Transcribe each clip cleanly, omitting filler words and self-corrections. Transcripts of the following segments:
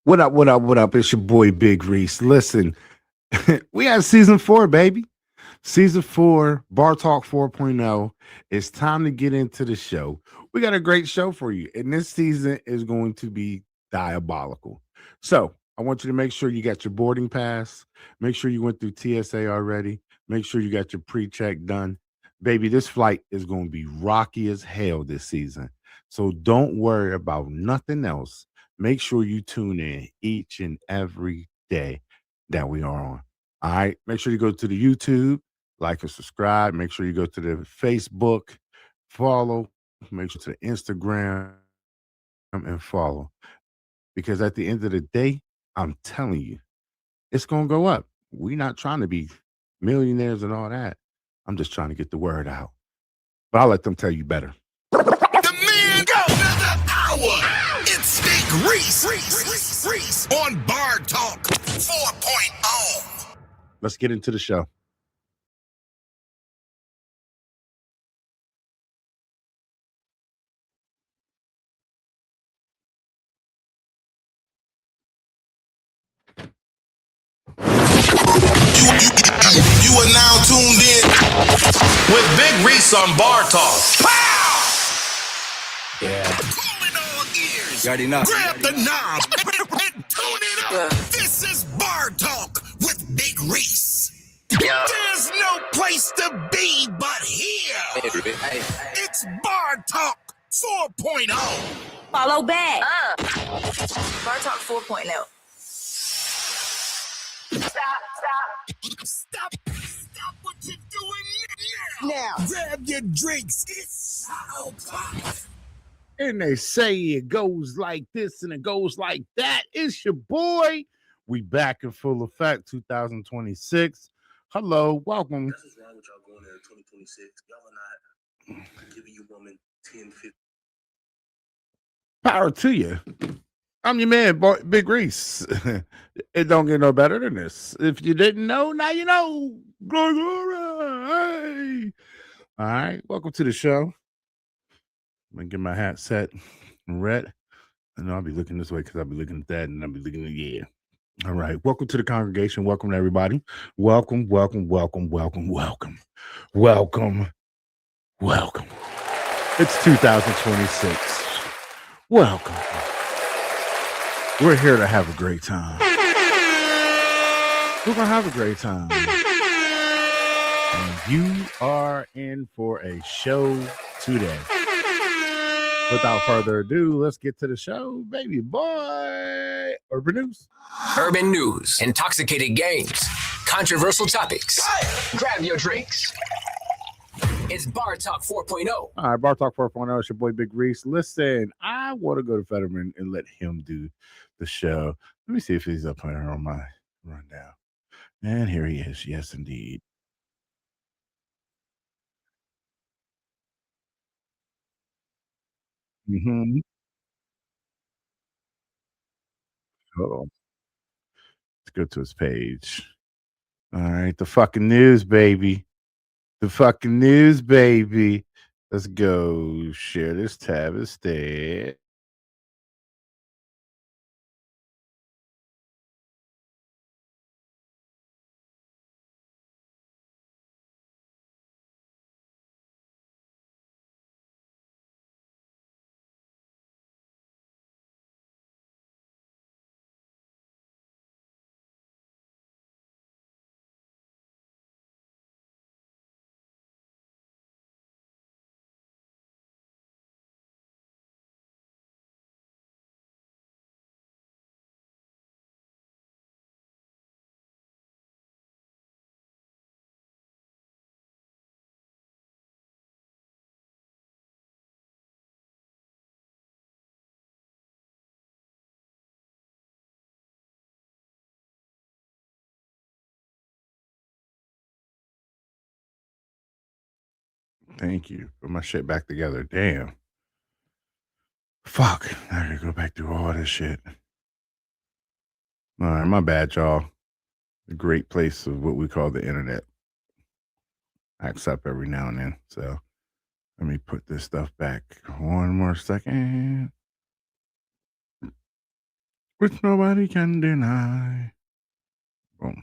What up, what up, what up? It's your boy Big Reese. Listen, we have season 4, baby. Season 4, Bar Talk 4.0. It's time to get into the show. We got a great show for you, and this season is going to be diabolical. So, I want you to make sure you got your boarding pass. Make sure you went through TSA already. Make sure you got your pre check done. Baby, this flight is going to be rocky as hell this season. So, don't worry about nothing else. Make sure you tune in each and every day that we are on. All right. Make sure you go to the YouTube, like and subscribe. Make sure you go to the Facebook, follow. Make sure to the Instagram and follow. Because at the end of the day, I'm telling you, it's gonna go up. We're not trying to be millionaires and all that. I'm just trying to get the word out. But I'll let them tell you better. The man go another hour. It's Big Reese on Bar Talk 4.0. Let's get into the show. You are now tuned in with Big Reese on Bar Talk. Pow! Yeah. Calling all ears. You already know. Grab the knob and tune it up. This is Bar Talk with Big Reese. There's no place to be but here. It's Bar Talk 4.0. Follow back. Bar Talk 4.0. Stop what you're doing now. Grab your drinks. It's shot o'clock. And they say it goes like this and it goes like that. It's your boy. We back in full effect, 2026. Hello, welcome. That's what's wrong with y'all going into 2026. Y'all are not giving you woman 10, 15. Power to you. I'm your man, Big Reese. It don't get no better than this. If you didn't know, now you know. Hey. All right, welcome to the show. I'm gonna get my hat set and red. I know I'll be looking this way because I'll be looking at that and I'll be looking at yeah. All right, welcome to the congregation. Welcome to everybody. Welcome. It's 2026. Welcome. We're here to have a great time. We're going to have a great time. And you are in for a show today. Without further ado, let's get to the show, baby boy. Urban News. Urban news, intoxicated games, controversial topics. Grab your drinks. It's Bar Talk 4.0. All right, Bar Talk 4.0. It's your boy Big Reese. Listen, I want to go to Fetterman and let him do the show. Let me see if he's up here on my rundown. And here he is. Yes, indeed. Mm-hmm. Hold on. Let's go to his page. All right, the fucking news, baby. The fucking news, baby. Let's go share this tab instead. Thank you. Put my shit back together. Damn. Fuck. I gotta go back through all this shit. All right, my bad, y'all. A great place of what we call the internet. Acts up every now and then. So let me put this stuff back one more second. which nobody can deny. Boom.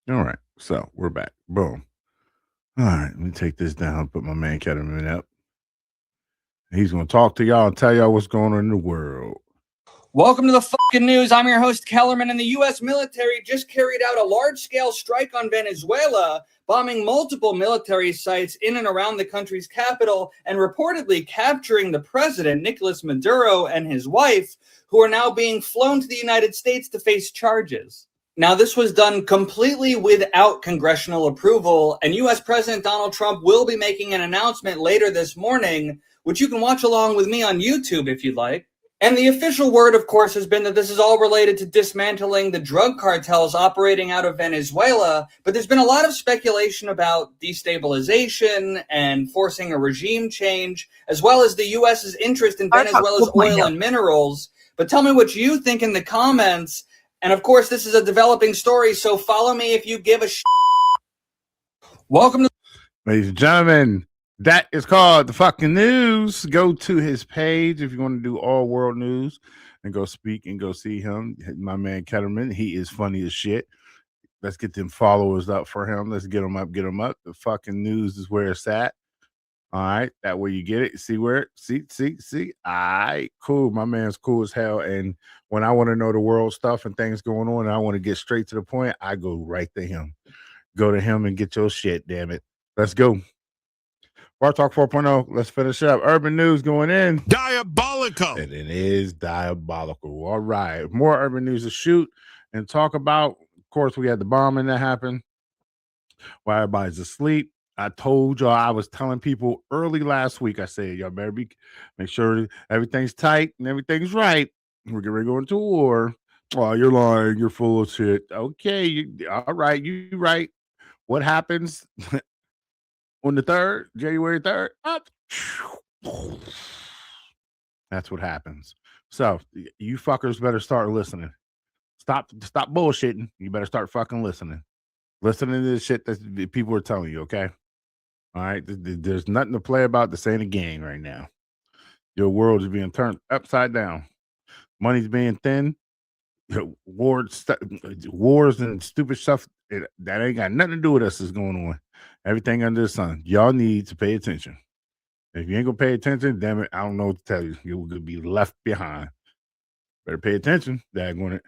All right, so we're back. Boom. All right, let me take this down, put my man Ketterman up. He's going to talk to y'all and tell y'all what's going on in the world. Welcome to the fucking news. I'm your host, Kellerman, and the U.S. military just carried out a large-scale strike on Venezuela, bombing multiple military sites in and around the country's capital and reportedly capturing the president, Nicolas Maduro, and his wife, who are now being flown to the United States to face charges. Now, this was done completely without congressional approval, and U.S. President Donald Trump will be making an announcement later this morning, which you can watch along with me on YouTube if you'd like. And the official word, of course, has been that this is all related to dismantling the drug cartels operating out of Venezuela. But there's been a lot of speculation about destabilization and forcing a regime change, as well as the U.S.'s interest in Venezuela's oil and minerals. But tell me what you think in the comments. And of course, this is a developing story, so follow me if you give a shit. Welcome to... Ladies and gentlemen, that is called the fucking news. Go to his page if you want to do all world news and go speak and go see him. My man Ketterman, he is funny as shit. Let's get them followers up for him. Let's get them up, get them up. The fucking news is where it's at. All right, that way you get it. See where it? See. All right, cool. My man's cool as hell. And when I want to know the world stuff and things going on and I want to get straight to the point, I go right to him. Go to him and get your shit, damn it. Let's go. Bar Talk 4.0. Let's finish up. Urban news going in. Diabolical. And it is diabolical. All right. More urban news to shoot and talk about. Of course, we had the bombing that happened while everybody's asleep. I told y'all, I was telling people early last week, I said, y'all better make sure everything's tight and everything's right. We're getting ready to go into war. Oh, you're lying. You're full of shit. Okay. All right. You right. What happens on the 3rd, January 3rd? That's what happens. So you fuckers better start listening. Stop bullshitting. You better start fucking listening. Listening to the shit that people are telling you, okay? All right, there's nothing to play about. This ain't a game right now. Your world is being turned upside down. Money's being thin. Wars and stupid stuff that ain't got nothing to do with us is going on. Everything under the sun. Y'all need to pay attention. If you ain't gonna pay attention, damn it, I don't know what to tell you. You're gonna be left behind. Better pay attention. Daggone it.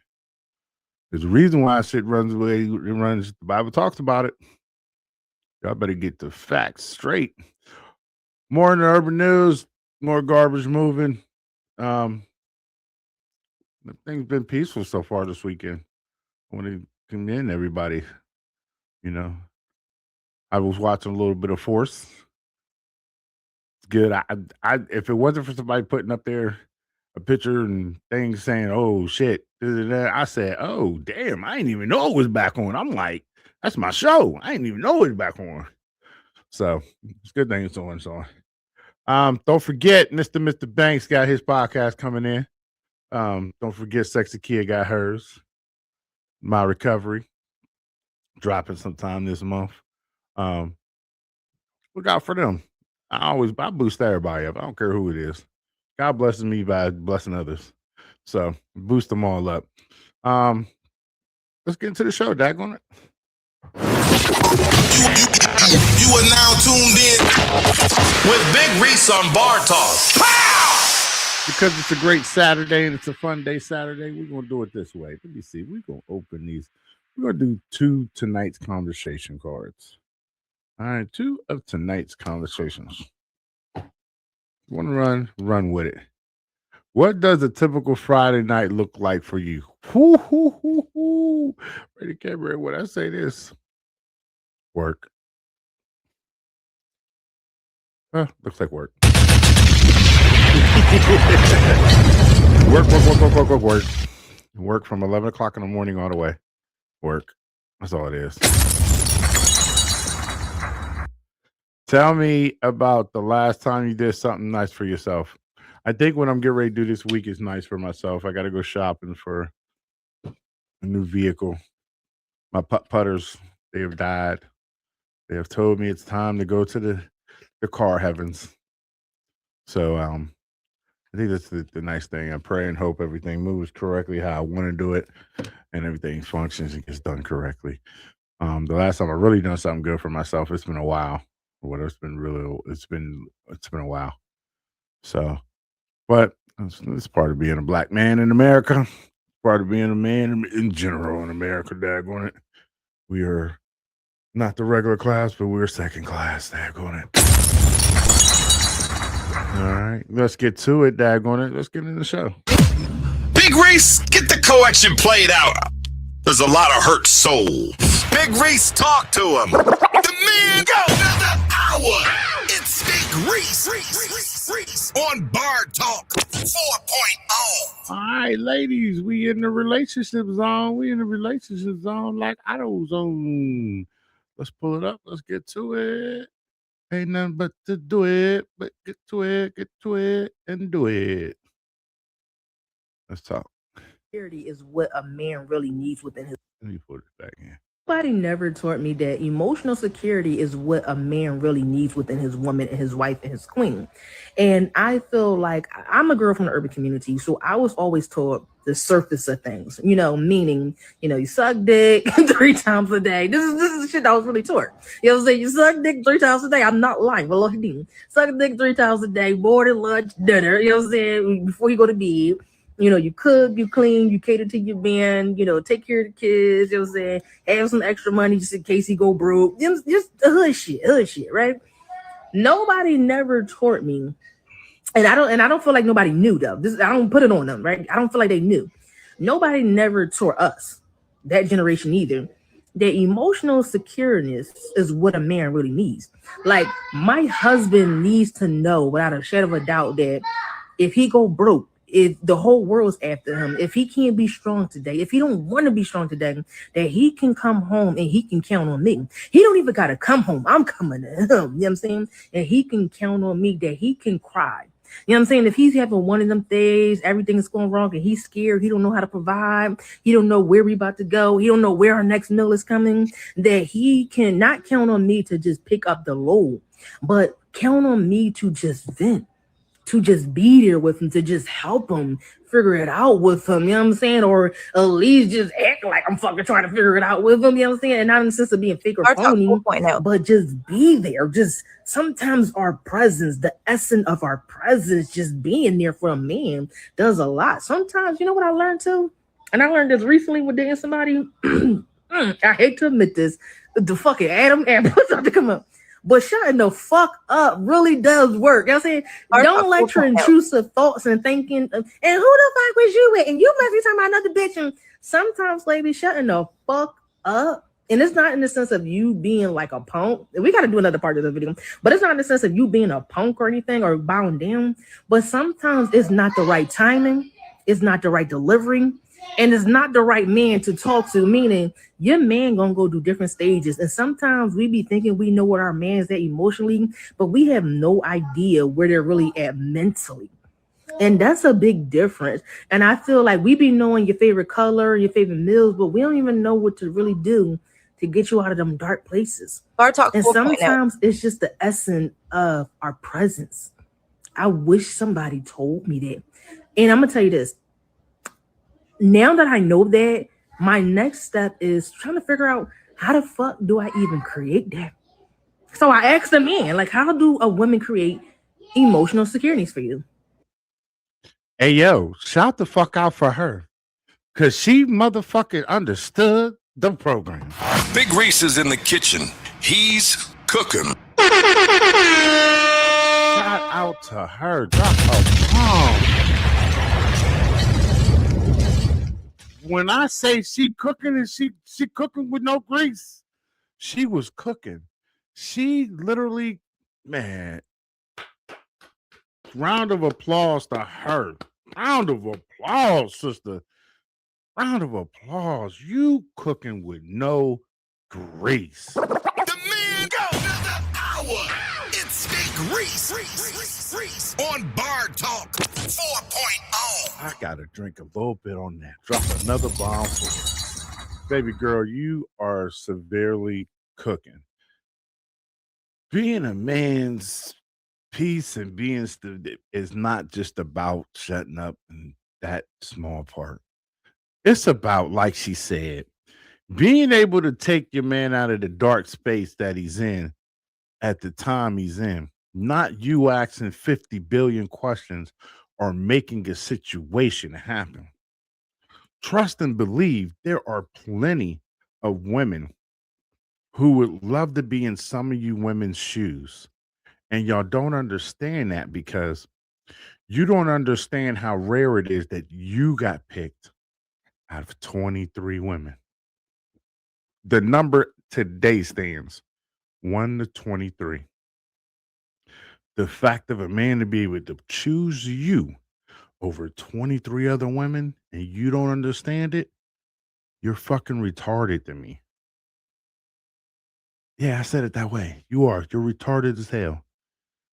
There's a reason why shit runs the way it runs. The Bible talks about it. Y'all better get the facts straight. More in the urban news, more garbage moving. Things been peaceful so far this weekend. I want to commend everybody. You know, I was watching a little bit of Force. It's good. I if it wasn't for somebody putting up there a picture and things saying, "Oh shit," I said, "Oh damn, I didn't even know it was back on." I'm like, "That's my show. I didn't even know it was back on." So it's a good thing it's on. So, don't forget, Mr. Banks got his podcast coming in. Don't forget, Sexy Kid got hers. My Recovery dropping sometime this month. Look out for them. I boost everybody up. I don't care who it is. God blesses me by blessing others. So boost them all up. Let's get into the show, daggone it. You are now tuned in with Big Reese on Bar Talk. Pow! Because it's a great Saturday and it's a fun day Saturday, we're going to do it this way. Let me see. We're going to open these. We're going to do 2 tonight's conversation cards. All right, 2 of tonight's conversations. You want to run with it. What does a typical Friday night look like for you? Ready, camera, when I say this. Work. Looks like work. Work. Work from 11 o'clock in the morning all the way. Work. That's all it is. Tell me about the last time you did something nice for yourself. I think what I'm getting ready to do this week is nice for myself. I got to go shopping for a new vehicle. My putters, they have died. They have told me it's time to go to the car heavens. So I think that's the nice thing. I pray and hope everything moves correctly how I want to do it, and everything functions and gets done correctly. The last time I really done something good for myself, it's been a while. It's been a while. So, but it's part of being a black man in America. Part of being a man in general in America. Daggone it, we are not the regular class, but we're second class. Daggone it. All right, let's get to it. Daggone it, let's get in the show. Big Reese, get the co-action played out. There's a lot of hurt souls. Big Reese, talk to him. The man go another hour. It's Big Reese on Bar Talk 4.0. All right, ladies, we in the relationship zone. We in the relationship zone like AutoZone. Let's pull it up. Let's get to it. Ain't nothing but to do it, but get to it, and do it. Let's talk. Security is what a man really needs within his. Let me put it back in. Nobody never taught me that emotional security is what a man really needs within his woman and his wife and his queen. And I feel like I'm a girl from the urban community, so I was always taught the surface of things, meaning, you suck dick 3 times a day. This is shit I was really taught. You know what I'm saying? You suck dick 3 times a day. I'm not lying. Suck dick 3 times a day, morning, lunch, dinner. You know what I'm saying? Before you go to bed. You cook, you clean, you cater to your man, take care of the kids, you know what I'm saying? Have some extra money just in case he go broke. Just the hood shit, right? Nobody never taught me, and I don't feel like nobody knew though. I don't put it on them, right? I don't feel like they knew. Nobody never taught us, that generation either, that emotional secureness is what a man really needs. Like, my husband needs to know without a shadow of a doubt that if he go broke, if the whole world's after him, if he can't be strong today, if he don't want to be strong today, that he can come home and he can count on me. He don't even gotta come home. I'm coming to him. You know what I'm saying? And he can count on me, that he can cry. You know what I'm saying? If he's having one of them days, everything's going wrong and he's scared, he don't know how to provide, he don't know where we about to go, he don't know where our next meal is coming, that he can not count on me to just pick up the load, but count on me to just vent, to just be there with him, to just help him figure it out with him, you know what I'm saying? Or at least just act like I'm fucking trying to figure it out with him, you know what I'm saying? And not in the sense of being fake or phony, but just be there. Just sometimes our presence, the essence of our presence, just being there for a man does a lot. Sometimes, you know what I learned too? And I learned this recently with dating somebody. I hate to admit this, the fucking Adam puts out to come up. But shutting the fuck up really does work. You know what I'm saying? Don't let your intrusive thoughts and thinking, and who the fuck was you with? And you must be talking about another bitch. And sometimes, ladies, shutting the fuck up. And it's not in the sense of you being like a punk. We got to do another part of the video. But it's not in the sense of you being a punk or anything or bowing down. But sometimes it's not the right timing. It's not the right delivery. And it's not the right man to talk to, meaning your man gonna go do different stages. And sometimes we be thinking we know what our man's at emotionally, but we have no idea where they're really at mentally. And that's a big difference. And I feel like we be knowing your favorite color, your favorite meals, but we don't even know what to really do to get you out of them dark places. And sometimes it's just the essence of our presence. I wish somebody told me that. And I'm gonna tell you this. Now that I know that, my next step is trying to figure out how the fuck do I even create that? So I asked the man, like, how do a woman create emotional securities for you? Hey, yo, shout the fuck out for her. Because she motherfucking understood the program. Big Reese is in the kitchen. He's cooking. Shout out to her. Drop a bomb. When I say she cooking and she cooking with no grease, she was cooking. She literally, man, round of applause to her. Round of applause, sister. Round of applause. You cooking with no grease. The man go another hour. It's Big Reese on Bar Talk 4.0. I gotta drink a little bit on that. Drop another bomb for you. Baby girl, you are severely cooking. Being a man's peace and being is not just about shutting up and that small part. It's about, like she said, being able to take your man out of the dark space that he's in at the time he's in, not you asking 50 billion questions or making a situation happen. Trust and believe there are plenty of women who would love to be in some of you women's shoes. And y'all don't understand that because you don't understand how rare it is that you got picked out of 23 women. The number today stands 1 to 23. The fact of a man to be able to choose you over 23 other women and you don't understand it, you're fucking retarded to me. Yeah, I said it that way. You are. You're retarded as hell.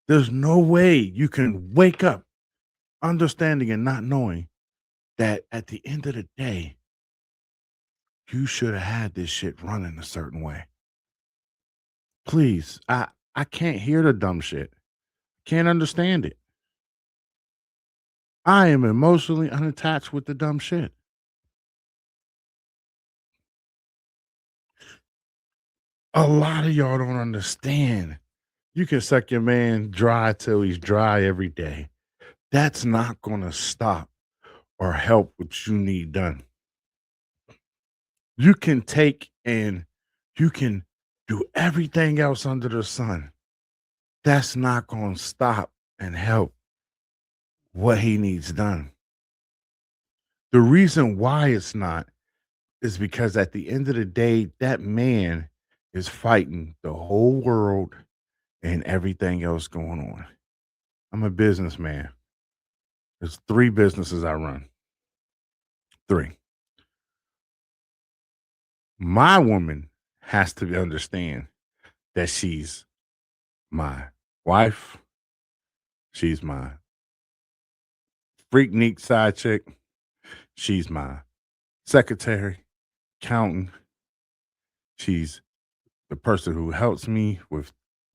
There's no way you can wake up understanding and not knowing that at the end of the day, you should have had this shit running a certain way. Please, I can't hear the dumb shit. Can't understand it. I am emotionally unattached with the dumb shit. A lot of y'all don't understand. You can suck your man dry till he's dry every day. That's not going to stop or help what you need done. You can take and you can do everything else under the sun. That's not going to stop and help what he needs done. The reason why it's not is because at the end of the day, that man is fighting the whole world and everything else going on. I'm a businessman. There's 3 businesses I run. 3. My woman has to understand that she's my wife. She's my freak side chick. She's my secretary, accountant. She's the person who helps me with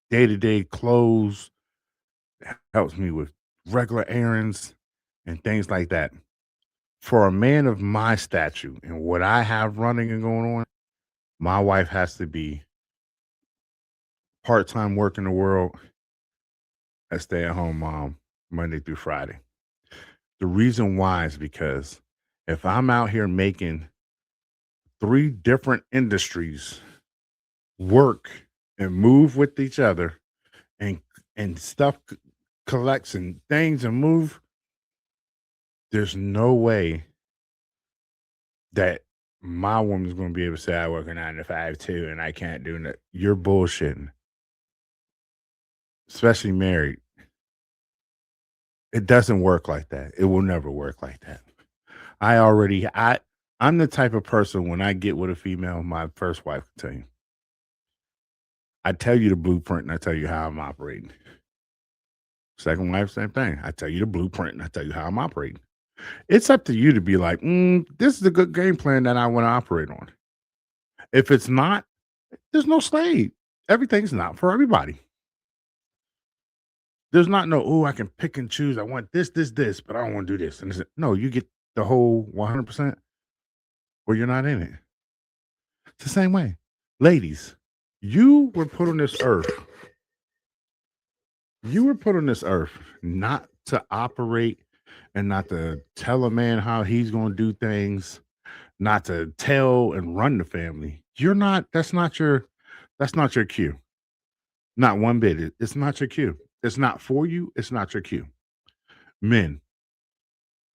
day-to-day clothes, helps me with regular errands and things like that. For a man of my stature and what I have running and going on, my wife has to be part-time work in the world, a stay-at-home mom, Monday through Friday. The reason why is because if I'm out here making 3 different industries work and move with each other and stuff collects and things and move, there's no way that my woman's going to be able to say I work a 9 to 5 too and I can't do that. You're bullshitting. Especially married. It doesn't work like that. It will never work like that. I'm the type of person when I get with a female, my first wife can tell you. I tell you the blueprint and I tell you how I'm operating. Second wife, same thing. I tell you the blueprint and I tell you how I'm operating. It's up to you to be like, this is a good game plan that I want to operate on. If it's not, there's no slave. Everything's not for everybody. There's not I can pick and choose. I want this, but I don't want to do this. And no, you get the whole 100% or you're not in it. It's the same way. Ladies, you were put on this earth. You were put on this earth not to operate and not to tell a man how he's going to do things, not to tell and run the family. That's not your cue. Not one bit. It's not your cue. It's not for you. It's not your cue. Men,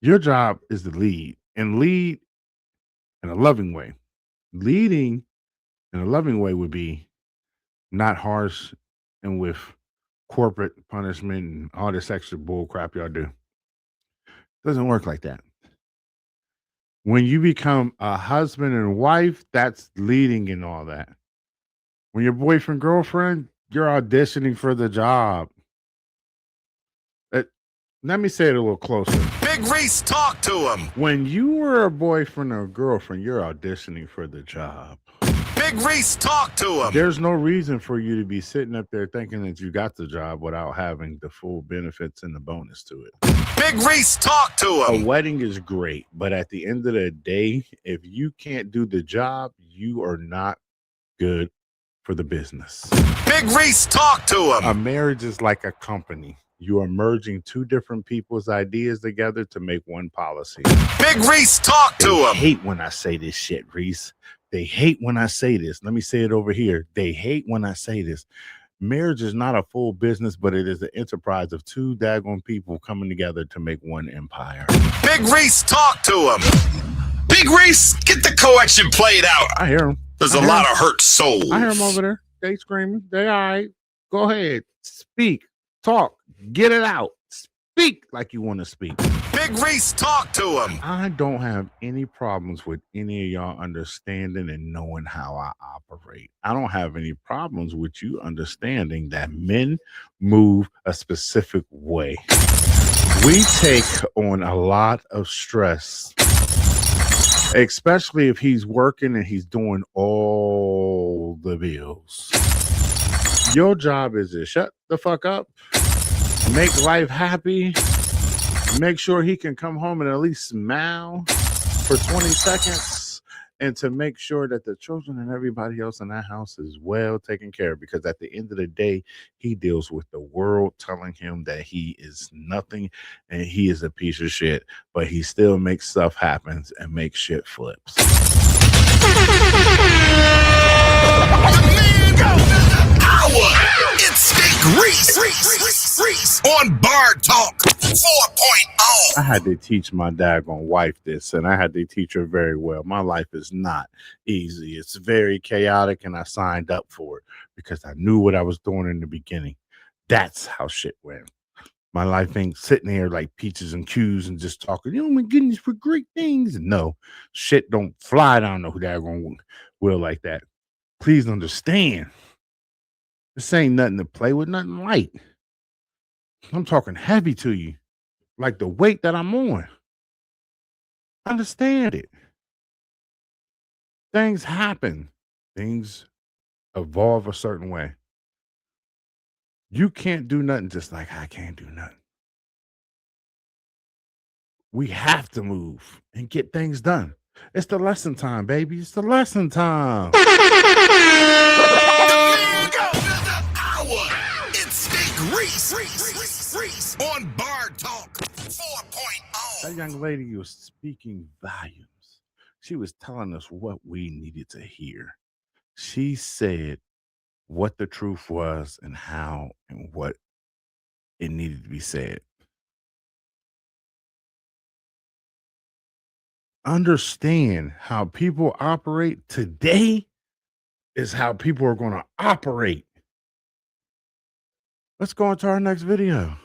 your job is to lead and lead in a loving way. Leading in a loving way would be not harsh and with corporate punishment and all this extra bull crap y'all do. Doesn't work like that. When you become a husband and wife, that's leading and all that. When you're boyfriend, girlfriend, you're auditioning for the job. Let me say it a little closer. Big Reese, talk to him. When you were a boyfriend or girlfriend, you're auditioning for the job. Big Reese, talk to him. There's no reason for you to be sitting up there thinking that you got the job without having the full benefits and the bonus to it. Big Reese, talk to A him. wedding is great, but at the end of the day, if you can't do the job, you are not good for the business. Big Reese, talk to him. A marriage is like a company. You are merging two different people's ideas together to make one policy. Big Reese, talk to They him. hate when I say this shit, Reese. They hate when I say this. Let me say it over here. They hate when I say this. Marriage is not a full business, but it is an enterprise of two daggone people coming together to make one empire. Big Reese, talk to him. Big Reese, get the collection played out. I hear them. There's a lot of hurt souls. I hear them over there. They screaming. They all right. Go ahead. Speak. Talk. Get it out. Speak like you want to speak. Big Reese, talk to him. I don't have any problems with any of y'all understanding and knowing how I operate. I don't have any problems with you understanding that men move a specific way. We take on a lot of stress, especially if he's working and he's doing all the bills. Your job is to shut the fuck up, make life happy, make sure he can come home and at least smile for 20 seconds, and to make sure that the children and everybody else in that house is well taken care of, because at the end of the day, he deals with the world telling him that he is nothing and he is a piece of shit, but he still makes stuff happen and makes shit flips. It's Big Reese on Bar Talk 4.0. I had to teach my daggone wife this, and I had to teach her very well. My life is not easy. It's very chaotic, and I signed up for it because I knew what I was doing in the beginning. That's how shit went. My life ain't sitting here like peaches and cues and just talking, oh my goodness, for great things. No, shit don't fly down the daggone wheel like that. Please understand. This ain't nothing to play with, nothing light. I'm talking heavy to you, like the weight that I'm on. Understand it. Things happen. Things evolve a certain way. You can't do nothing just like I can't do nothing. We have to move and get things done. It's the lesson time, baby. It's the lesson time. It's Big Reese on Bar Talk 4.0. That young lady was speaking volumes. She was telling us what we needed to hear. She said what the truth was and how and what it needed to be said. Understand how people operate today is how people are going to operate. Let's go on to our next video.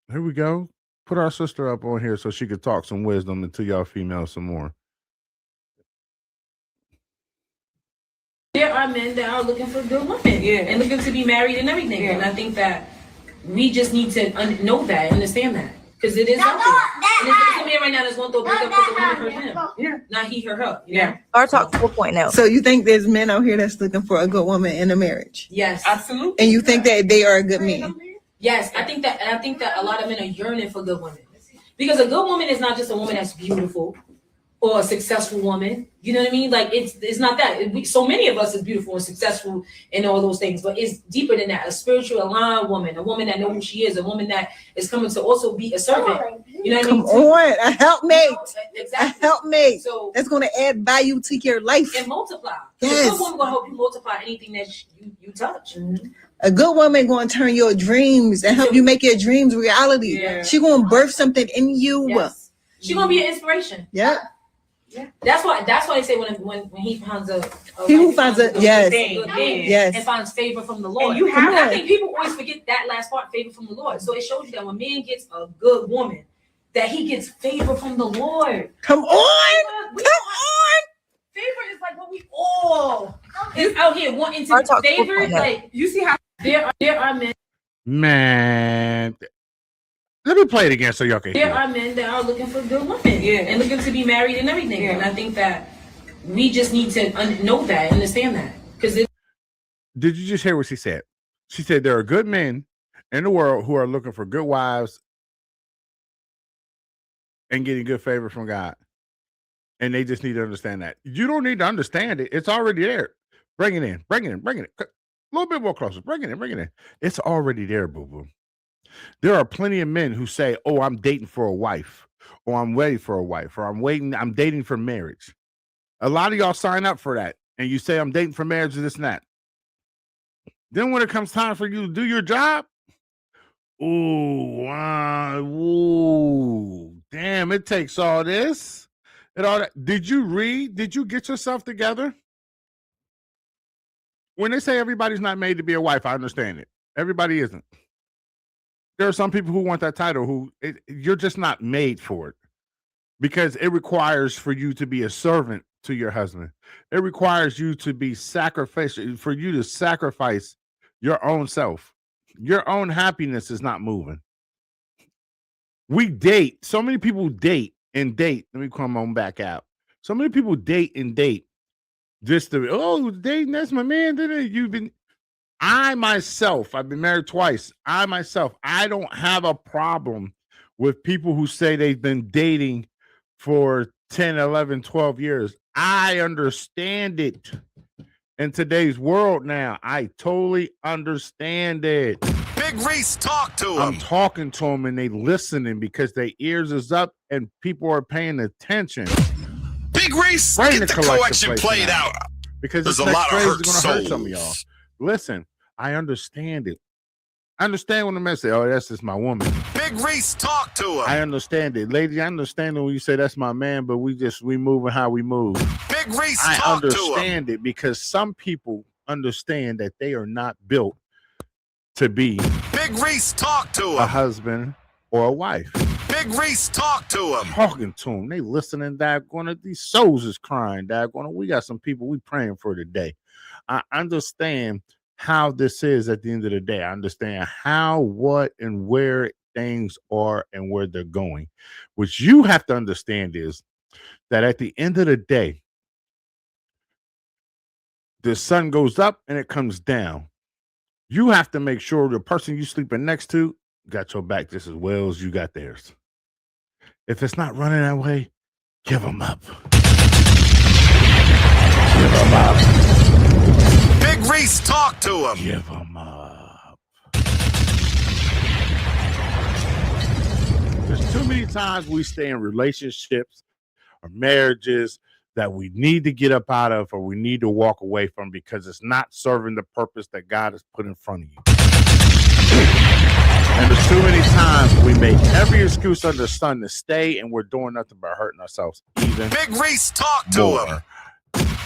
Here we go. Put our sister up on here so she could talk some wisdom into y'all females some more. There are men that are looking for good women, and looking to be married and everything. And I think that we just need to know that, understand that, because it is out there. And there's a man right now that's going to throw break up because the woman hurt him. Yeah. Not he hurt her. You Yeah. know? Bar Talk 4.0. So you think there's men out here that's looking for a good woman in a marriage, Yes. Absolutely. and you think that they are a good man? Yes, I think that a lot of men are yearning for good women, because a good woman is not just a woman that's beautiful or a successful woman. You know what I mean? Like it's not that. So many of us is beautiful and successful and all those things, but it's deeper than that. A spiritual aligned woman, a woman that knows who she is, a woman that is coming to also be a servant. You know what I Come mean? on, a helpmate, a Exactly. helpmate. So That's going to add value to your life. and multiply. Yes. A good woman gonna help you multiply anything that you touch. A good woman going to turn your dreams and help you make your dreams reality. Yeah. She going to birth something in you. Yes. She gonna be an inspiration. Yeah. Yeah. That's why they say when he finds a He who finds a- good yes. thing, Yes. and finds favor from the Lord. And you have And I to- think people always forget that last part, favor from the Lord. So it shows you that when man gets a good woman, that he gets favor from the Lord. Come on. We- Come on. Favor is like what we all is out here wanting to Bar be Talk favored. 4.0. Like you see how there are men. Man, let me play it again so y'all can There hear. are men that are looking for good women, and looking to be married and everything. And I think that we just need to know that, understand that. Because did you just hear what she said? She said there are good men in the world who are looking for good wives and getting good favor from God. And they just need to understand that. You don't need to understand it. It's already there. Bring it in. Bring it in. Bring it in. A little bit more closer. Bring it in. Bring it in. It's already there, boo-boo. There are plenty of men who say, oh, I'm dating for a wife, or I'm ready for a wife, or I'm dating for marriage. A lot of y'all sign up for that, and you say, I'm dating for marriage, and this and that. Then when it comes time for you to do your job, ooh, wow, ooh, damn, it takes all this and all that. Did you read? Did you get yourself together? When they say everybody's not made to be a wife, I understand it. Everybody isn't. There are some people who want that title you're just not made for it, because it requires for you to be a servant to your husband. It requires you to be sacrificial, for you to sacrifice your own self. Your own happiness is not moving. We date. So many people date and date. Let me come on back out. So many people date and date just to, dating, that's my man. I myself, I've been married twice. I don't have a problem with people who say they've been dating for 10, 11, 12 years. I understand it. In today's world now, I totally understand it. Big Reese, talk to him. I'm talking to them and they listening because their ears is up and people are paying attention. Big Reese, get the collection played out. Because there's this a next lot of phrase hurt is going to hurt souls. some of y'all. Listen, I understand it. I understand when the man say, oh, that's just my woman. Big Reese, talk to him. I understand it. Lady, I understand it when you say that's my man, but we moving how we move. Big Reese, I talk to him. understand it because some people understand that they are not built to be Big Reese, talk to him. A husband or a wife. Big Reese, talk to him. Talking to him. They listening, daggone. These souls is crying, daggone. We got some people we praying for today. I understand how this is at the end of the day. I understand how, what, and where things are and where they're going. What you have to understand is that at the end of the day, the sun goes up and it comes down. You have to make sure the person you sleeping next to got your back just as well as you got theirs. If it's not running that way, give them up. Give them up. Big Reese, talk to him. Give them up. There's too many times we stay in relationships or marriages that we need to get up out of or we need to walk away from because it's not serving the purpose that God has put in front of you. And there's too many times we make every excuse under the sun to stay and we're doing nothing but hurting ourselves even Big Reese, talk to more. him.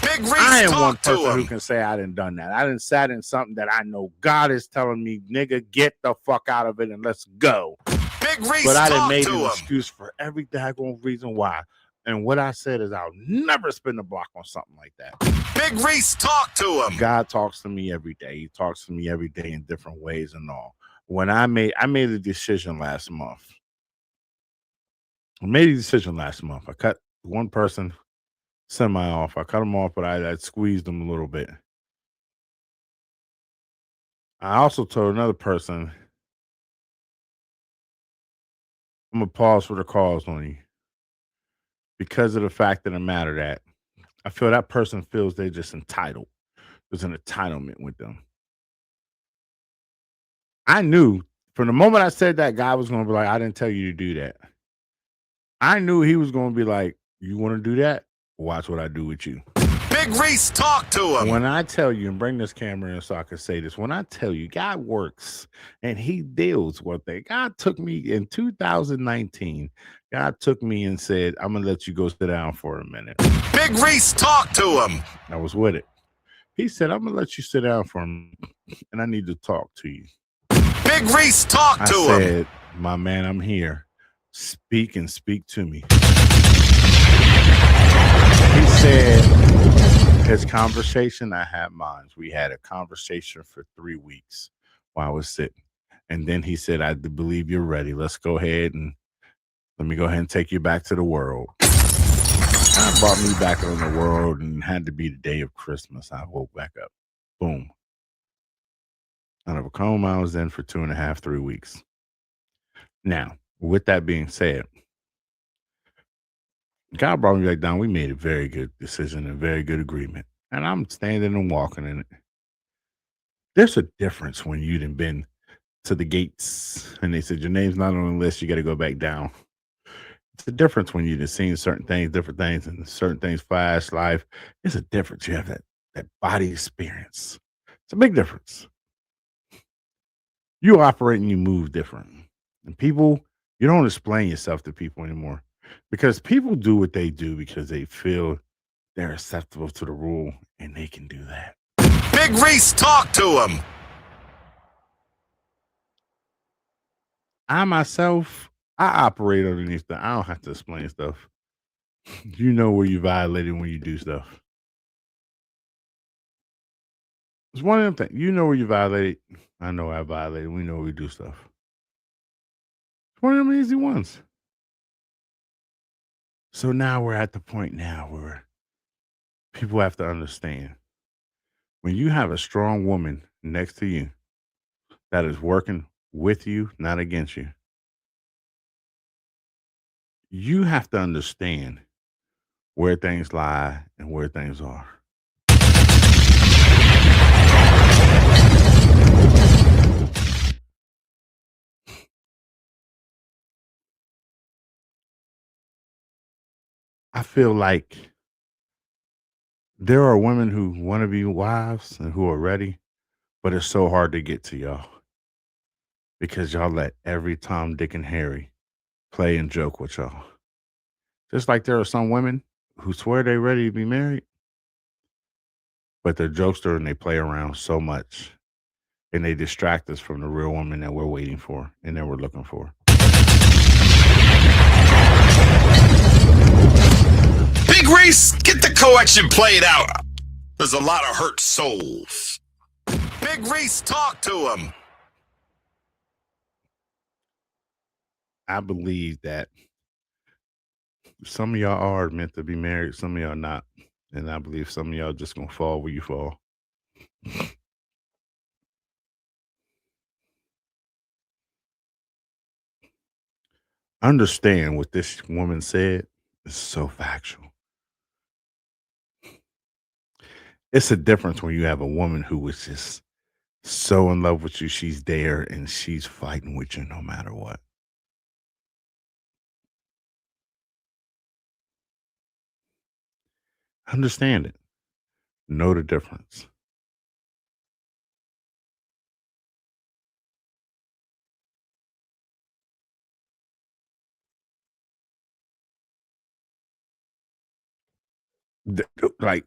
Big Reese, I am talk one to person him. who can say I didn't done that. I didn't sat in something that I know God is telling me, nigga, get the fuck out of it and let's go. Big Reese, But I didn't talk make to an him. excuse for every daggone reason why. And what I said is I'll never spin the block on something like that. Big Reese, talk to him. God talks to me every day. He talks to me every day in different ways and all. When I made a decision last month. I cut one person semi off. I cut him off, but I squeezed him a little bit. I also told another person, I'm going to pause for the calls on you because of the fact of the matter that I feel that person feels they're just entitled. There's an entitlement with them. I knew from the moment I said that, God was going to be like, I didn't tell you to do that. I knew he was going to be like, you want to do that? Watch what I do with you. Big Reese, talk to him. When I tell you, and bring this camera in so I can say this, when I tell you God works and he deals with it. God took me in 2019. God took me and said, I'm going to let you go sit down for a minute. Big Reese, talk to him. I was with it. He said, I'm going to let you sit down for a minute and I need to talk to you. Big Reese, talk to him. I said, my man, I'm here. Speak and speak to me. He said, his conversation, I had mine. We had a conversation for 3 weeks while I was sitting. And then he said, I believe you're ready. Let's go ahead and let me go ahead and take you back to the world. God brought me back on the world and had to be the day of Christmas. I woke back up. Boom. Out of a coma I was in for 2.5, 3 weeks. Now, with that being said, God brought me back down. We made a very good decision, a very good agreement. And I'm standing and walking in it. There's a difference when you done been to the gates and they said your name's not on the list, you got to go back down. It's a difference when you've seen certain things, different things, and certain things flash life. There's a difference. You have that body experience. It's a big difference. You operate and you move different. And people, you don't explain yourself to people anymore because people do what they do because they feel they're acceptable to the rule and they can do that. Big Reese, talk to him. I myself, I operate underneath that. I don't have to explain stuff. You know where you violated when you do stuff. It's one of them things. You know where you violated. I know I violated. We know where we do stuff. It's one of them easy ones. So now we're at the point now where people have to understand when you have a strong woman next to you that is working with you, not against you, you have to understand where things lie and where things are. I feel like there are women who want to be wives and who are ready, but it's so hard to get to y'all because y'all let every Tom, Dick, and Harry play and joke with y'all. Just like there are some women who swear they're ready to be married, but they're jokester and they play around so much and they distract us from the real woman that we're waiting for and that we're looking for. Big Reese, get the collection played out. There's a lot of hurt souls. Big Reese, talk to him. I believe that some of y'all are meant to be married, some of y'all not. And I believe some of y'all just gonna fall where you fall. Understand what this woman said is so factual. It's a difference when you have a woman who was just so in love with you, she's there and she's fighting with you no matter what. Understand it. Know the difference. Like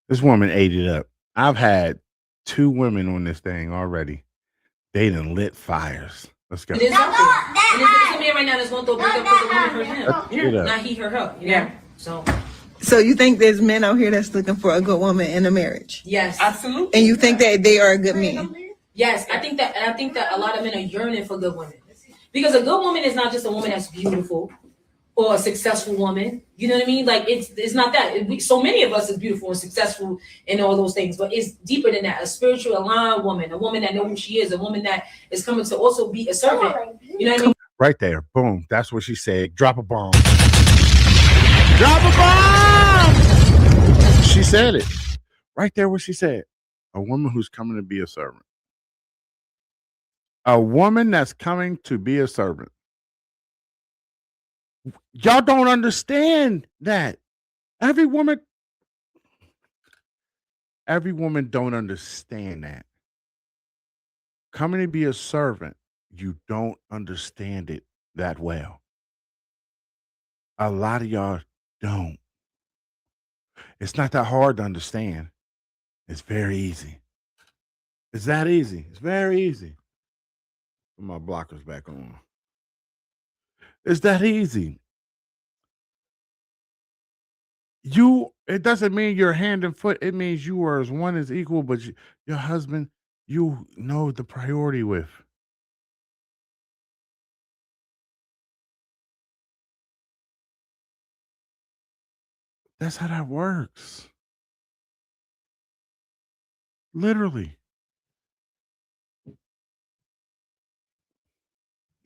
this woman ate it up. I've had 2 women on this thing already. They done lit fires. Let's go. It is out there. And it's a man right now that's going to throw break up with the woman for him. Let's get up. Not he, her. You know? So you think there's men out here that's looking for a good woman in a marriage? Yes. Absolutely. And you think that they are a good man? Yes, I think that a lot of men are yearning for good women. Because a good woman is not just a woman that's beautiful or a successful woman. You know what I mean? Like it's not that. So many of us is beautiful and successful and all those things, but it's deeper than that. A spiritual aligned woman, a woman that knows who she is, a woman that is coming to also be a servant. You know what I mean? Right there. Boom. That's what she said. Drop a bomb. Drop a bomb. She said it. Right there what she said. A woman who's coming to be a servant. A woman that's coming to be a servant. Y'all don't understand that. Every woman don't understand that. Coming to be a servant, you don't understand it that well. A lot of y'all don't. It's not that hard to understand. It's very easy. It's that easy. It's very easy. Put my blockers back on. It's that easy. It doesn't mean you're hand and foot. It means you are as one as equal, but your husband, you know the priority with. That's how that works. Literally.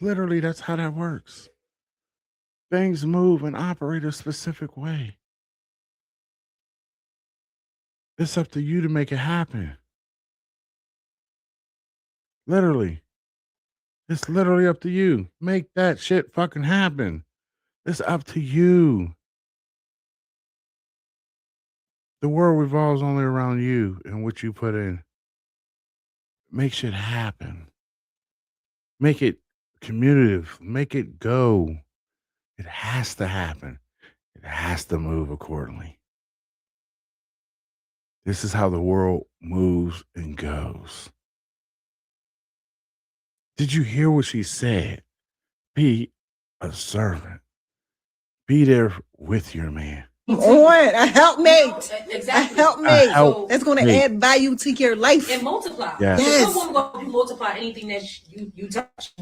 Literally, that's how that works. Things move and operate a specific way. It's up to you to make it happen. Literally. It's literally up to you. Make that shit fucking happen. It's up to you. The world revolves only around you and what you put in. Make shit happen. Make it commutative. Make it go. It has to happen. It has to move accordingly. This is how the world moves and goes. Did you hear what she said? Be a servant. Be there with your man. On a helpmate. Exactly. A helpmate. help That's going to mate. add value to your life. And multiply. Yes. A Yes. good woman going to multiply anything that you touch.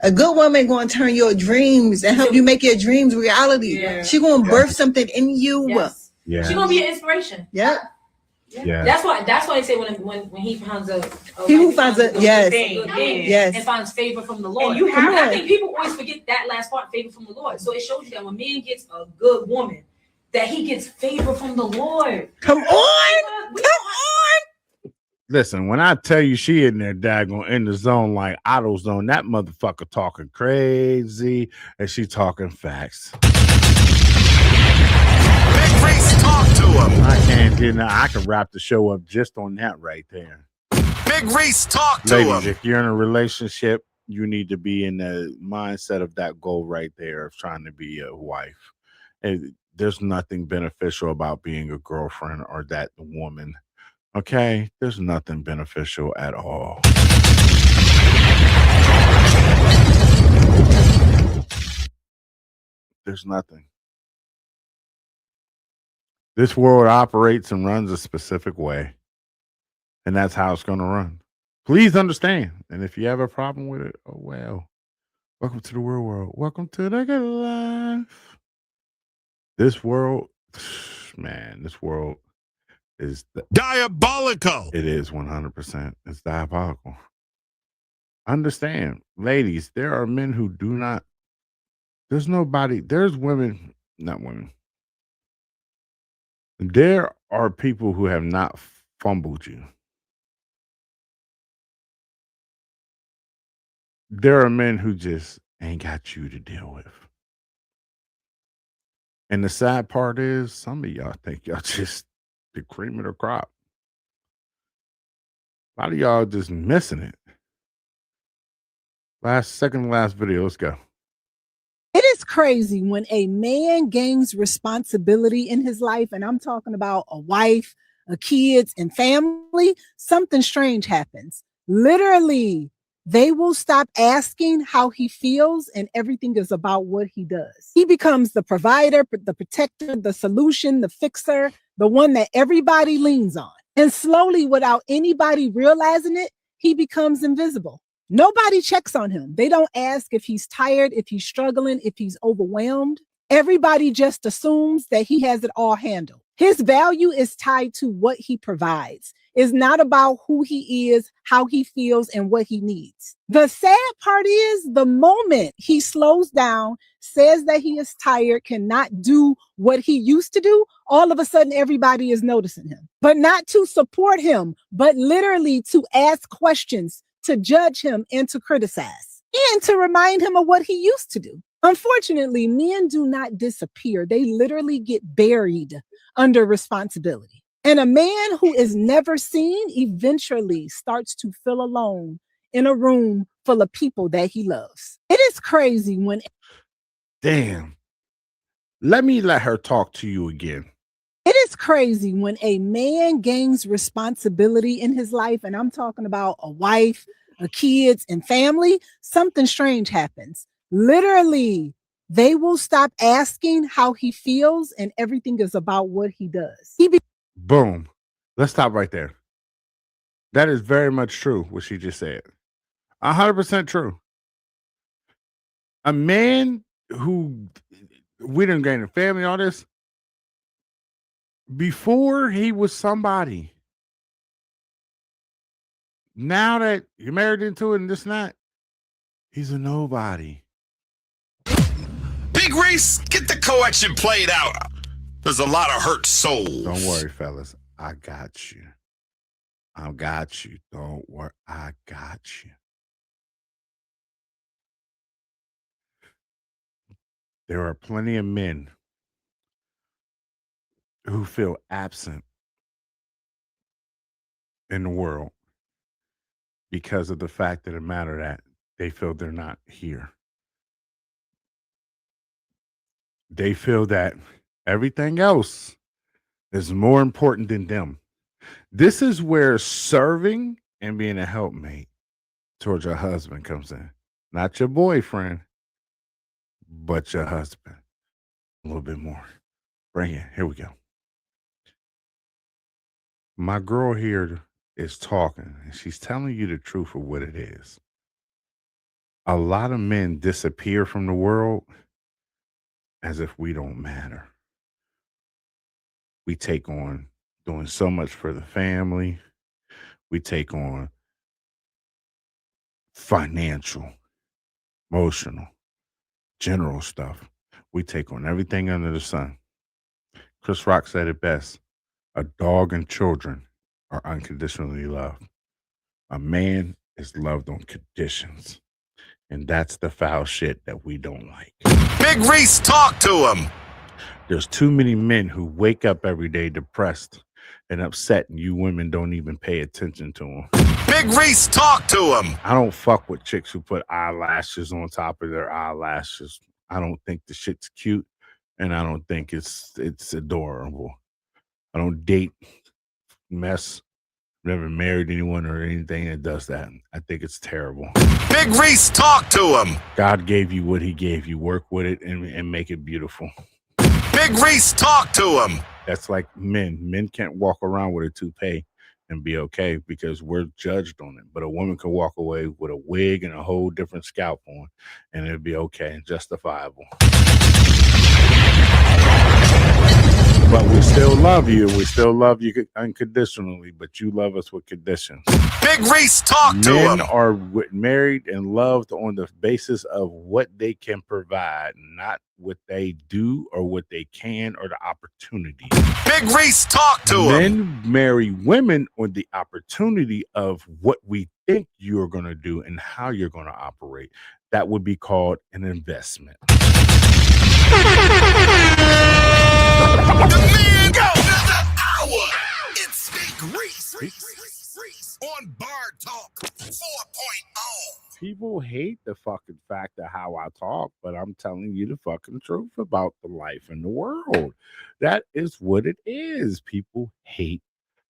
A good woman going to turn your dreams and help you make your dreams reality. Yeah. She going to birth something in you. Yes. Yeah. She's going to be an inspiration. Yeah. Yeah. That's why they say when he finds a He who finds a- yes. good thing Yes. and finds favor from the Lord. And you Come And I on. think people always forget that last part, favor from the Lord. So it shows you that when man gets a good woman, that he gets favor from the Lord. Come on. We- Come on. Listen, when I tell you she in there daggone in the zone like AutoZone, that motherfucker talking crazy and she talking facts. Big Reese, talk to him. I can't deny. I can wrap the show up just on that right there. Big Reese, talk to Ladies, him. if you're in a relationship, you need to be in the mindset of that goal right there of trying to be a wife. And there's nothing beneficial about being a girlfriend or that woman. Okay? There's nothing beneficial at all. There's nothing. This world operates and runs a specific way, and that's how it's going to run. Please understand. And if you have a problem with it, oh well. Welcome to the real world. Welcome to the good life. This world, man, this world is Diabolical. it is 100%. It's diabolical. Understand, ladies, there are men who do not. There's women, not women. There are people who have not fumbled you. There are men who just ain't got you to deal with. And the sad part is, some of y'all think y'all just the cream of the crop. A lot of y'all just missing it. Last video, let's go. It is crazy when a man gains responsibility in his life, and I'm talking about a wife, a kids, and family, something strange happens. Literally, they will stop asking how he feels, and everything is about what he does. He becomes the provider, the protector, the solution, the fixer, the one that everybody leans on. And slowly, without anybody realizing it, he becomes invisible. Nobody checks on him. They don't ask if he's tired, if he's struggling, if he's overwhelmed. Everybody just assumes that he has it all handled. His value is tied to what he provides. It's not about who he is, how he feels, and what he needs. The sad part is the moment he slows down, says that he is tired, cannot do what he used to do, all of a sudden everybody is noticing him. But not to support him, but literally to ask questions, to judge him and to criticize, and to remind him of what he used to do. Unfortunately, men do not disappear. They literally get buried under responsibility. And a man who is never seen eventually starts to feel alone in a room full of people that he loves. It is crazy when... Damn. Let her talk to you again. It is crazy when a man gains responsibility in his life, and I'm talking about a wife, a kids, and family, something strange happens. Literally, they will stop asking how he feels, and everything is about what he does. Boom. Let's stop right there. That is very much true, what she just said. 100% true. A man who we didn't gain a family, all this, Before he was somebody. Now that you're married into it and this and that, he's a nobody. Big Reese, get the co-action played out. There's a lot of hurt souls. Don't worry, fellas. I got you. I got you. Don't worry. I got you. There are plenty of men who feel absent in the world because of the fact of the matter that they feel they're not here. They feel that everything else is more important than them. This is where serving and being a helpmate towards your husband comes in. Not your boyfriend, but your husband. A little bit more. Bring it. Here we go. My girl here is talking, and she's telling you the truth of what it is. A lot of men disappear from the world as if we don't matter. We take on doing so much for the family. We take on financial, emotional, general stuff. We take on everything under the sun. Chris Rock said it best. A dog and children are unconditionally loved. A man is loved on conditions. And that's the foul shit that we don't like. Big Reese, talk to him. There's too many men who wake up every day depressed and upset, and you women don't even pay attention to them. Big Reese, talk to him. I don't fuck with chicks who put eyelashes on top of their eyelashes. I don't think the shit's cute, and I don't think it's adorable. I don't date mess. Never married anyone or anything that does that. I think it's terrible. Big Reese, talk to him. God gave you what he gave you. Work with it and make it beautiful. Big Reese, talk to him. That's like men. Men can't walk around with a toupee and be okay because we're judged on it. But a woman can walk away with a wig and a whole different scalp on, and it'll be okay and justifiable. But we still love you. We still love you unconditionally, but you love us with conditions. Big Reese, talk to him. Men are married and loved on the basis of what they can provide, not what they do or what they can or the opportunity. Big Reese, talk to him. Men marry women on the opportunity of what we think you're going to do and how you're going to operate. That would be called an investment. The man go another hour. It's Big Reese on Bar Talk 4.0. People hate the fucking fact of how I talk, but I'm telling you the fucking truth about the life in the world. That is what it is. People hate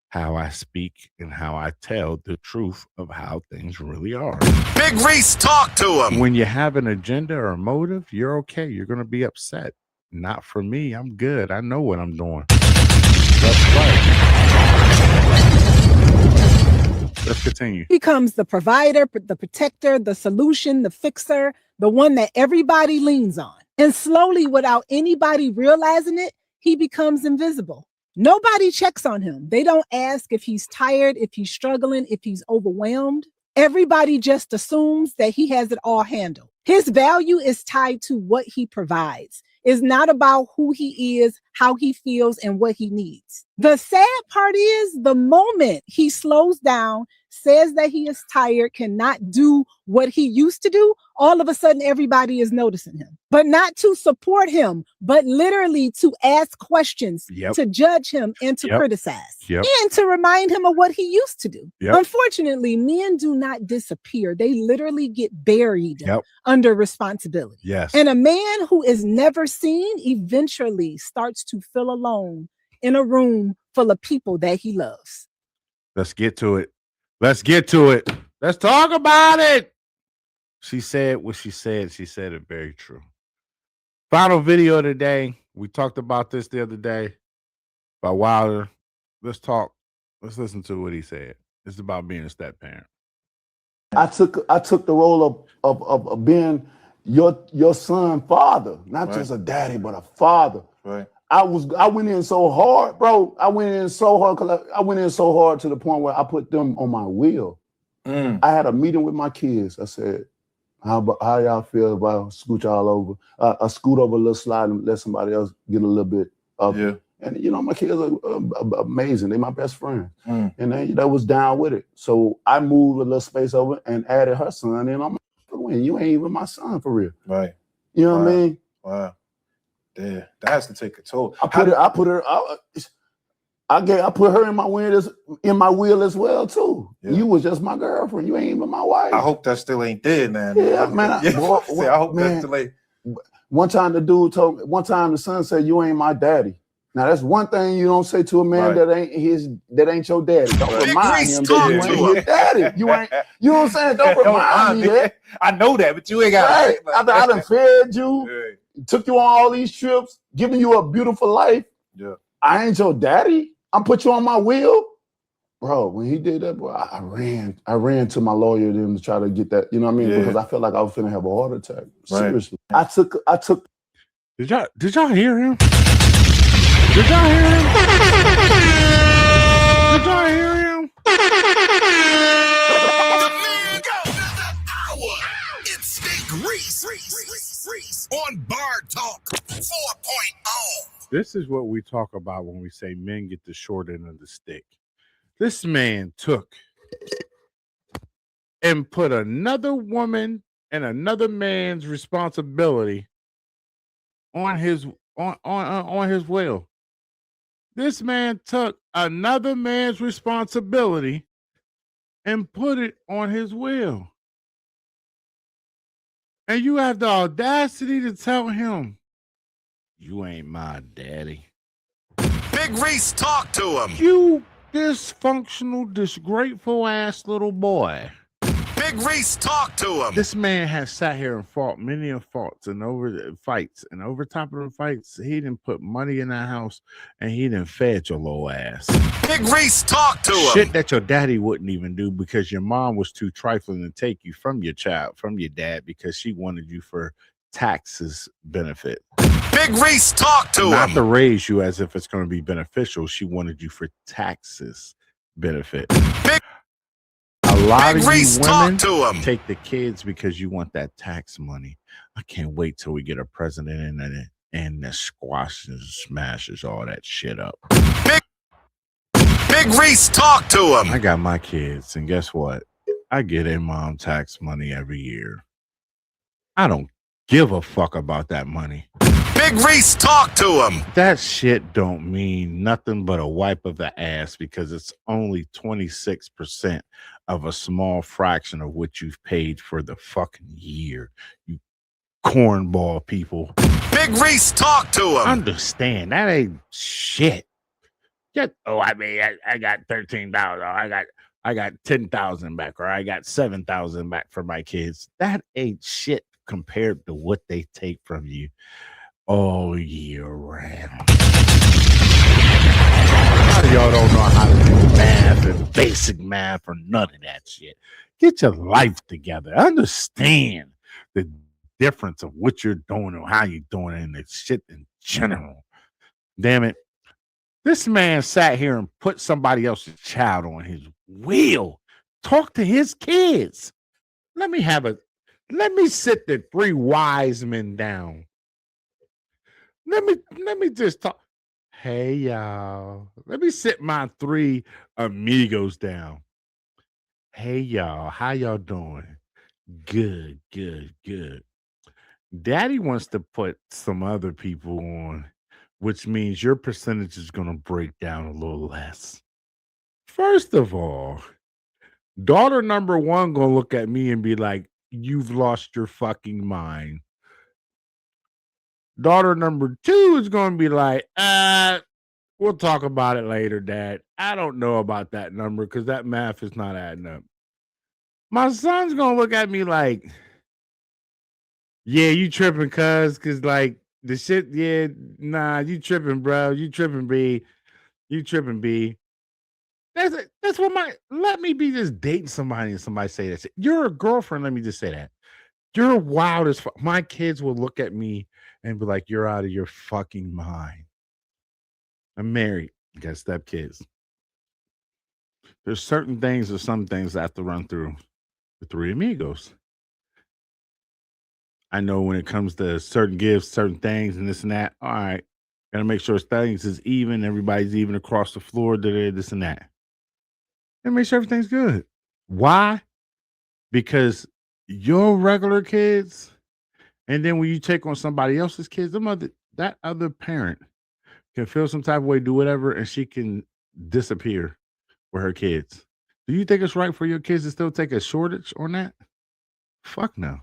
how I speak and how I tell the truth of how things really are. Big Reese, talk to him. When you have an agenda or a motive, you're okay. You're going to be upset. Not for me. I'm good. I know what I'm doing. Let's continue. He becomes the provider, the protector, the solution, the fixer, the one that everybody leans on. And slowly, without anybody realizing it, he becomes invisible. Nobody checks on him. They don't ask if he's tired, if he's struggling, if he's overwhelmed. Everybody just assumes that he has it all handled. His value is tied to what he provides. It's not about who he is, how he feels, and what he needs. The sad part is the moment he slows down, says that he is tired, cannot do what he used to do, all of a sudden everybody is noticing him. But not to support him, but literally to ask questions, to judge him, and to criticize, and to remind him of what he used to do. Unfortunately, men do not disappear. They literally get buried under responsibility. And a man who is never seen eventually starts to feel alone in a room full of people that he loves. Let's get to it. Let's get to it. Let's talk about it. She said what she said. She said it very true. Final video of the day. We talked about this the other day by Wilder. Let's talk. Let's listen to what he said. It's about being a step parent. I took the role of being your son father, not just a daddy, but a father. I went in so hard, bro. I went in so hard because I went in so hard to the point where I put them on my wheel. I had a meeting with my kids. I said, how y'all feel about scoot y'all over? I scoot over a little slide and let somebody else get a little bit of it. And you know, my kids are amazing. They're my best friends. And they was down with it. So I moved a little space over and added her son. And I'm like, you ain't even my son for real. Right. You know what I mean? Wow. Yeah, that has to take a toll. I put her in my wheel as well too. Yeah. You was just my girlfriend. You ain't even my wife. I hope that still ain't dead, man. Yeah, man. I hope that still ain't. One time the son said, "You ain't my daddy." Now that's one thing you don't say to a man that ain't your daddy. Don't remind him that you ain't his daddy. You ain't. You know what I'm saying? Don't remind me that. I know that, but you ain't got. Right. After I done fed you, took you on all these trips, giving you a beautiful life. Yeah. I ain't your daddy. I put you on my wheel, bro. When he did that, bro, I ran to my lawyer to try to get that. You know what I mean? Because I felt like I was finna have a heart attack. Seriously, I took. Did y'all hear him? Did y'all hear him? Did y'all hear him? It's Digg Reese on Bar Talk 4.0. This is what we talk about when we say men get the short end of the stick. This man took and put another woman and another man's responsibility on his will. This man took another man's responsibility and put it on his will. And you have the audacity to tell him, you ain't my daddy. Digg Reese, talk to him. You dysfunctional, disgrateful ass little boy. Digg Reese, talk to him. This man has sat here and fought many faults and over fights. And over top of the fights, he didn't put money in that house and he didn't fed your little ass. Digg Reese, talk to him. Shit that your daddy wouldn't even do because your mom was too trifling to take you from your dad because she wanted you for taxes benefit. Digg Reese, talk to him. Not to raise you as if it's going to be beneficial. She wanted you for taxes benefit. A lot of you women take the kids because you want that tax money. I can't wait till we get a president and that squashes and smashes all that shit up. Digg Reese, talk to him. I got my kids, and guess what? I get their mom tax money every year. I don't give a fuck about that money. Digg Reese, talk to him. That shit don't mean nothing but a wipe of the ass because it's only 26% of a small fraction of what you've paid for the fucking year. You cornball people. Digg Reese, talk to him. Understand that ain't shit. I got $13,000. I got 10,000 back, or I got 7,000 back for my kids. That ain't shit compared to what they take from you all year round. A lot of y'all don't know how to do math and basic math or none of that shit. Get your life together. Understand the difference of what you're doing or how you're doing it and the shit in general. Damn it. This man sat here and put somebody else's child on his wheel. Talk to his kids. Let me sit the three wise men down. Let me just talk. Hey, y'all. Let me sit my three amigos down. Hey, y'all. How y'all doing? Good. Daddy wants to put some other people on, which means your percentage is going to break down a little less. First of all, daughter number one going to look at me and be like, you've lost your fucking mind. Daughter number two is going to be like, we'll talk about it later, Dad. I don't know about that number because that math is not adding up. My son's going to look at me like, yeah, you tripping, cuz, because like the shit, yeah, nah, you tripping, bro. You tripping, B. You tripping, B. That's what let me be just dating somebody and somebody say that shit. You're a girlfriend, let me just say that. You're wild as fuck. My kids will look at me and be like, you're out of your fucking mind. I'm married. Got stepkids. There's certain things or some things I have to run through the three amigos. I know when it comes to certain gifts, certain things, and this and that. All right, gotta make sure things is even. Everybody's even across the floor. This and that, and make sure everything's good. Why? Because your regular kids, and then when you take on somebody else's kids, that other parent can feel some type of way, do whatever, and she can disappear with her kids. Do you think it's right for your kids to still take a shortage on that? Fuck no.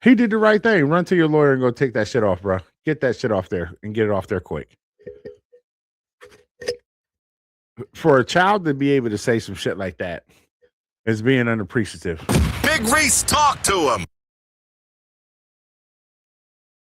He did the right thing. Run to your lawyer and go take that shit off, bro. Get that shit off there and get it off there quick. For a child to be able to say some shit like that is being unappreciative. Big Reese, talk to him.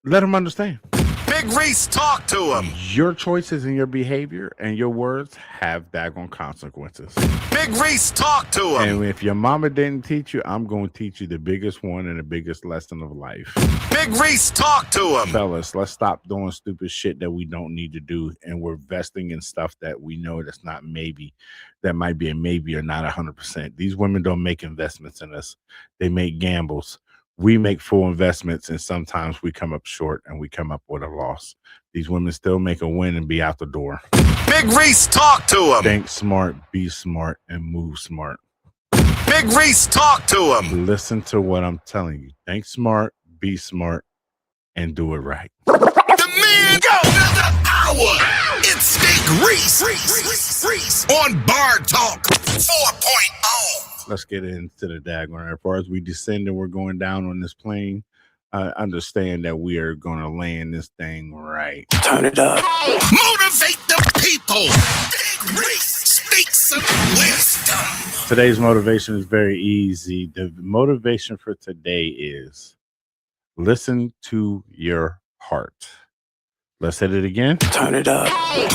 Let him understand. Big Reese, talk to him. Your choices and your behavior and your words have daggone consequences. Big Reese, talk to him. And if your mama didn't teach you, I'm going to teach you the biggest one and the biggest lesson of life. Big Reese, talk to him. Fellas, let's stop doing stupid shit that we don't need to do. And we're investing in stuff that we know that's not maybe, that might be a maybe or not 100%. These women don't make investments in us. They make gambles. We make full investments, and sometimes we come up short and we come up with a loss. These women still make a win and be out the door. Big Reese, talk to him. Think smart, be smart, and move smart. Big Reese, talk to him. Listen to what I'm telling you. Think smart, be smart, and do it right. The man go another hour. It's Big Reese on Bar Talk 4.0. Let's get into the daggone. As far as we descend and we're going down on this plane, understand that we are going to land this thing right. Turn it up. Motivate the people. Big Reese speaks some wisdom. Today's motivation is very easy. The motivation for today is listen to your heart. Let's hit it again. Turn it up.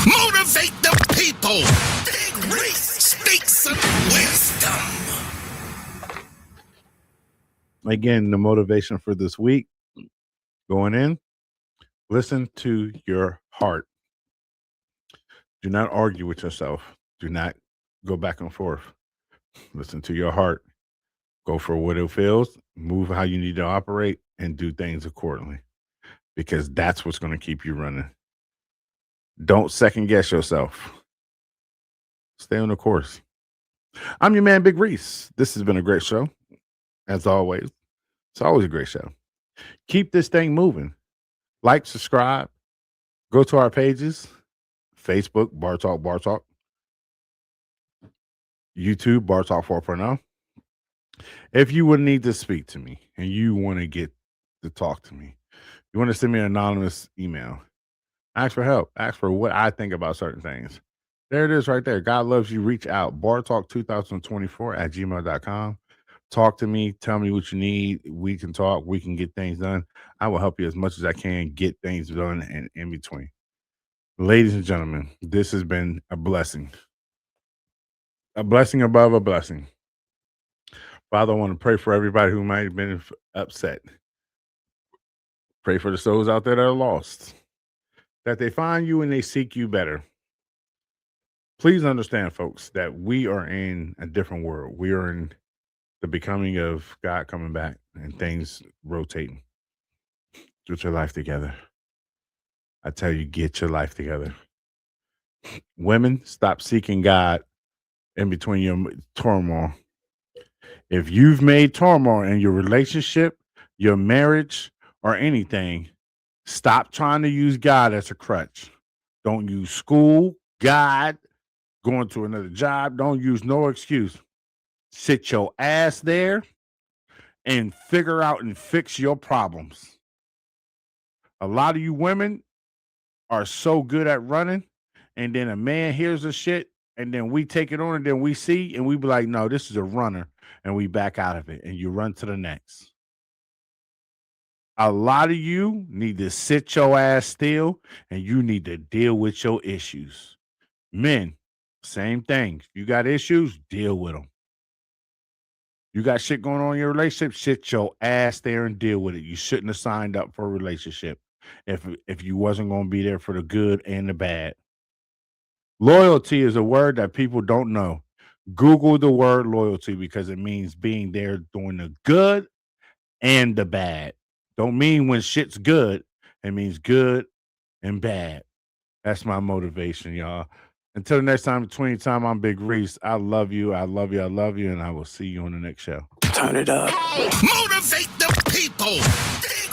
Motivate the people. Big Reese speaks some wisdom. Again, the motivation for this week, going in, listen to your heart. Do not argue with yourself. Do not go back and forth. Listen to your heart. Go for what it feels, move how you need to operate, and do things accordingly, because that's what's going to keep you running. Don't second guess yourself. Stay on the course. I'm your man, Big Reese. This has been a great show. As always, it's always a great show. Keep this thing moving. Like, subscribe, go to our pages, Facebook, Bar Talk, YouTube, Bar Talk 4.0. If you would need to speak to me and you want to get to talk to me, you want to send me an anonymous email, ask for help, ask for what I think about certain things. There it is right there. God loves you. Reach out. bartalk2024@gmail.com. Talk to me. Tell me what you need. We can talk. We can get things done. I will help you as much as I can get things done and in between. Ladies and gentlemen, this has been a blessing. A blessing above a blessing. Father, I want to pray for everybody who might have been upset. Pray for the souls out there that are lost, that they find you and they seek you better. Please understand, folks, that we are in a different world. We are in the becoming of God coming back and things rotating. Get your life together. I tell you, get your life together. Women, stop seeking God in between your turmoil. If you've made turmoil in your relationship, your marriage, or anything, stop trying to use God as a crutch. Don't use school, God, going to another job. Don't use no excuse. Sit your ass there and figure out and fix your problems. A lot of you women are so good at running, and then a man hears the shit, and then we take it on, and then we see, and we be like, no, this is a runner, and we back out of it, and you run to the next. A lot of you need to sit your ass still, and you need to deal with your issues. Men, same thing. You got issues, deal with them. You got shit going on in your relationship, sit your ass there and deal with it. You shouldn't have signed up for a relationship if you wasn't going to be there for the good and the bad. Loyalty is a word that people don't know. Google the word loyalty because it means being there doing the good and the bad. Don't mean when shit's good. It means good and bad. That's my motivation, y'all. Until next time, between time, I'm Big Reese. I love you. I love you. I love you. And I will see you on the next show. Turn it up. Motivate the people.